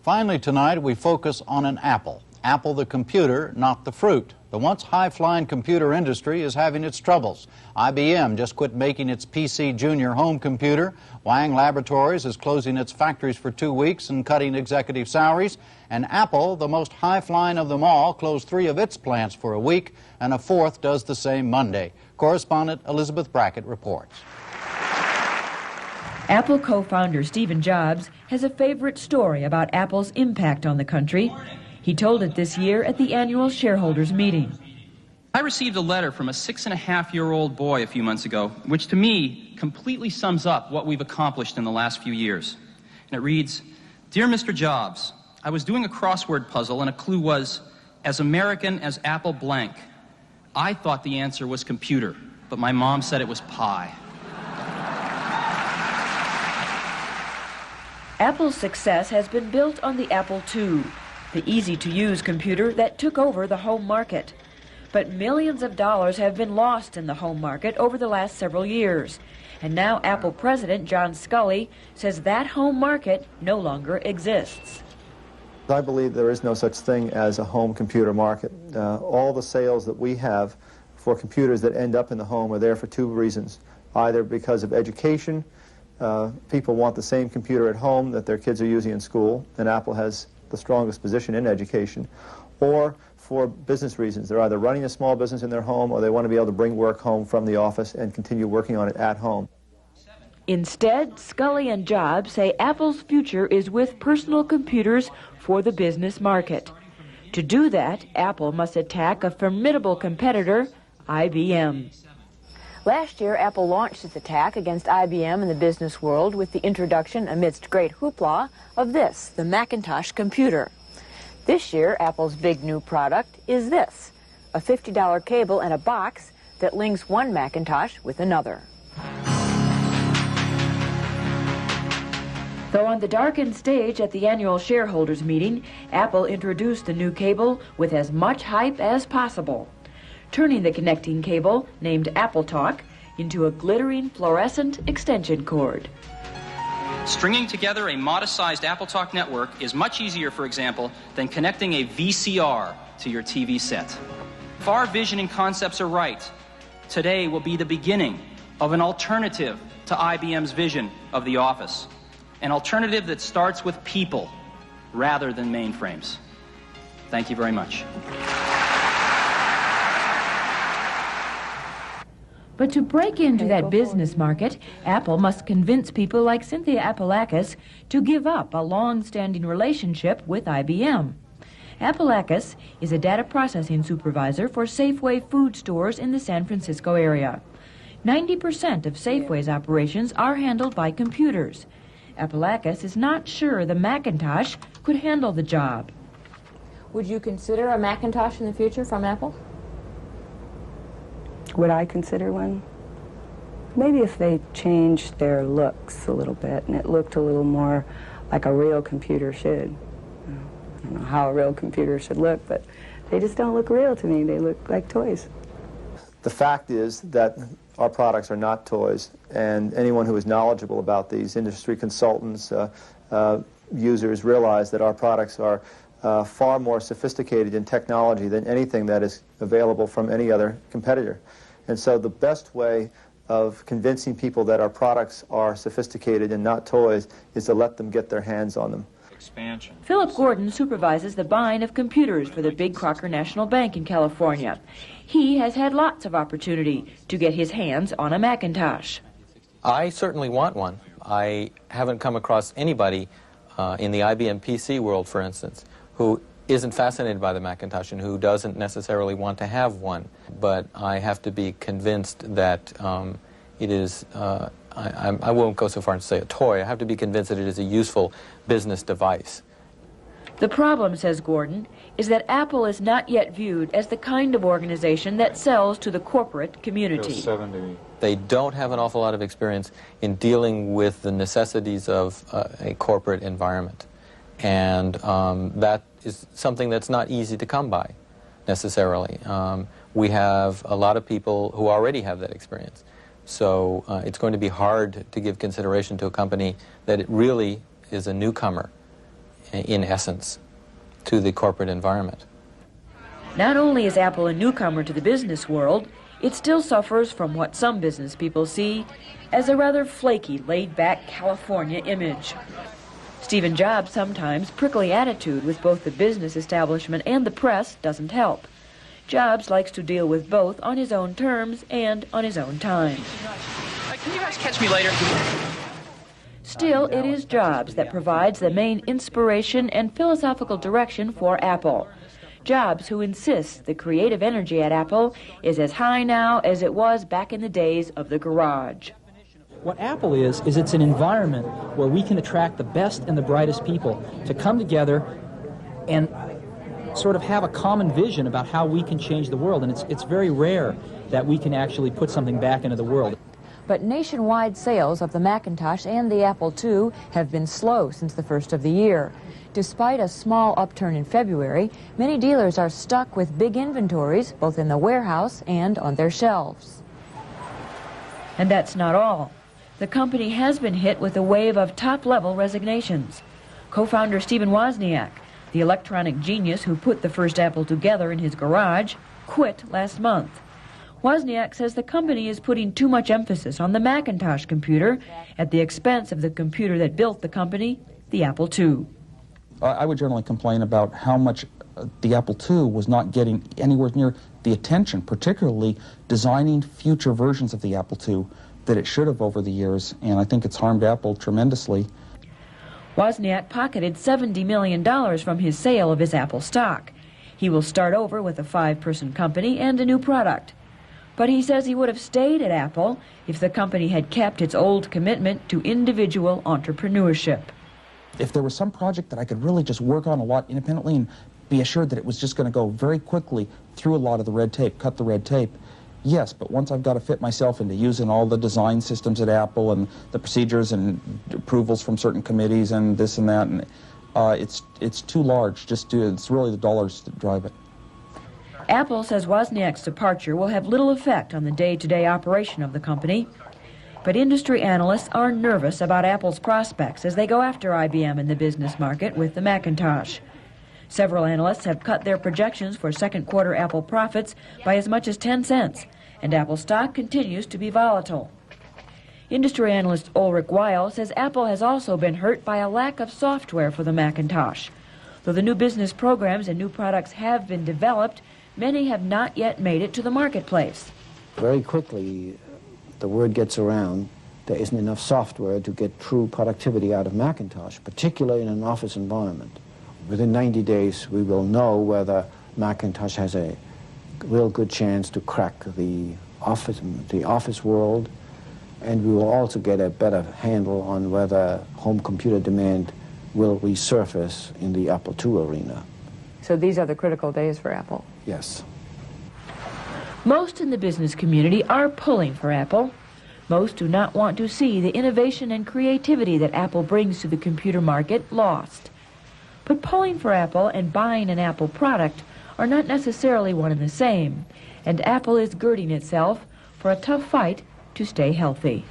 Finally tonight, we focus on an apple. Apple the computer, not the fruit. The once high-flying computer industry is having its troubles. IBM just quit making its PC Junior home computer. Wang Laboratories is closing its factories for 2 weeks and cutting executive salaries. And Apple, the most high-flying of them all, closed 3 of its plants for a week, and a 4th does the same Monday. Correspondent Elizabeth Brackett reports. Apple co-founder Steve Jobs has a favorite story about Apple's impact on the country. He told it this year at the annual shareholders meeting. I received a letter from a 6.5-year-old boy a few months ago, which to me completely sums up what we've accomplished in the last few years. And it reads, "Dear Mr. Jobs, I was doing a crossword puzzle and a clue was, as American as Apple blank. I thought the answer was computer, but my mom said it was pie." Apple's success has been built on the Apple II, the easy-to-use computer that took over the home market. But millions of dollars have been lost in the home market over the last several years. And now Apple President John Sculley says that home market no longer exists. I believe there is no such thing as a home computer market. All the sales that we have for computers that end up in the home are there for 2 reasons. Either because of education, people want the same computer at home that their kids are using in school, and Apple has the strongest position in education, or for business reasons. They're either running a small business in their home or they want to be able to bring work home from the office and continue working on it at home. Instead, Sculley and Jobs say Apple's future is with personal computers for the business market. To do that, Apple must attack a formidable competitor, IBM. Last year, Apple launched its attack against IBM in the business world with the introduction, amidst great hoopla, of this, the Macintosh computer. This year, Apple's big new product is this, a $50 cable and a box that links one Macintosh with another. Though on the darkened stage at the annual shareholders meeting, Apple introduced the new cable with as much hype as possible, turning the connecting cable, named Apple Talk, into a glittering fluorescent extension cord. Stringing together a modest-sized Apple Talk network is much easier, for example, than connecting a VCR to your TV set. If our vision and concepts are right, today will be the beginning of an alternative to IBM's vision of the office. An alternative that starts with people rather than mainframes. Thank you very much. But to break into that business market, Apple must convince people like Cynthia Appalakis to give up a long-standing relationship with IBM. Appalakis is a data processing supervisor for Safeway food stores in the San Francisco area. 90% of Safeway's operations are handled by computers. Appalakis is not sure the Macintosh could handle the job. Would you consider a Macintosh in the future from Apple? Would I consider one? Maybe if they changed their looks a little bit and it looked a little more like a real computer should. I don't know how a real computer should look, but they just don't look real to me. They look like toys. The fact is that our products are not toys, and anyone who is knowledgeable about these, industry consultants, users, realize that our products are far more sophisticated in technology than anything that is available from any other competitor. And so the best way of convincing people that our products are sophisticated and not toys is to let them get their hands on them. Expansion. Philip Gordon supervises the buying of computers for the Big Crocker National Bank in California. He has had lots of opportunity to get his hands on a Macintosh. I certainly want one. I haven't come across anybody in the IBM PC world, for instance, who isn't fascinated by the Macintosh and who doesn't necessarily want to have one. But I have to be convinced that it is, I won't go so far as to say a toy, I have to be convinced that it is a useful business device. The problem, says Gordon, is that Apple is not yet viewed as the kind of organization that sells to the corporate community. They don't have an awful lot of experience in dealing with the necessities of a corporate environment. And that is something that's not easy to come by, necessarily. We have a lot of people who already have that experience. So it's going to be hard to give consideration to a company that it really is a newcomer in essence, to the corporate environment. Not only is Apple a newcomer to the business world, it still suffers from what some business people see as a rather flaky, laid-back California image. Stephen Jobs' sometimes prickly attitude with both the business establishment and the press doesn't help. Jobs likes to deal with both on his own terms and on his own time. Can you guys catch me later? Still, it is Jobs that provides the main inspiration and philosophical direction for Apple. Jobs, who insists the creative energy at Apple is as high now as it was back in the days of the garage. What Apple is it's an environment where we can attract the best and the brightest people to come together and sort of have a common vision about how we can change the world. And it's very rare that we can actually put something back into the world. But nationwide sales of the Macintosh and the Apple II have been slow since the first of the year. Despite a small upturn in February, many dealers are stuck with big inventories, both in the warehouse and on their shelves. And that's not all. The company has been hit with a wave of top-level resignations. Co-founder Stephen Wozniak, the electronic genius who put the first Apple together in his garage, quit last month. Wozniak says the company is putting too much emphasis on the Macintosh computer at the expense of the computer that built the company, the Apple II. I would generally complain about how much the Apple II was not getting anywhere near the attention, particularly designing future versions of the Apple II, that it should have over the years, and I think it's harmed Apple tremendously. Wozniak pocketed $70 million from his sale of his Apple stock. He will start over with a 5-person company and a new product. But he says he would have stayed at Apple if the company had kept its old commitment to individual entrepreneurship. If there was some project that I could really just work on a lot independently and be assured that it was just going to go very quickly through a lot of the red tape, cut the red tape, yes, but once I've got to fit myself into using all the design systems at Apple and the procedures and approvals from certain committees and this and that, and it's too large. It's really the dollars that drive it. Apple says Wozniak's departure will have little effect on the day-to-day operation of the company. But industry analysts are nervous about Apple's prospects as they go after IBM in the business market with the Macintosh. Several analysts have cut their projections for second quarter Apple profits by as much as 10 cents, and Apple stock continues to be volatile. Industry analyst Ulrich Weil says Apple has also been hurt by a lack of software for the Macintosh. Though the new business programs and new products have been developed, many have not yet made it to the marketplace. Very quickly, the word gets around there isn't enough software to get true productivity out of Macintosh, particularly in an office environment. Within 90 days, we will know whether Macintosh has a real good chance to crack the office world, and we will also get a better handle on whether home computer demand will resurface in the Apple II arena. So these are the critical days for Apple. Yes. Most in the business community are pulling for Apple. Most do not want to see the innovation and creativity that Apple brings to the computer market lost. But pulling for Apple and buying an Apple product are not necessarily one and the same, and Apple is girding itself for a tough fight to stay healthy.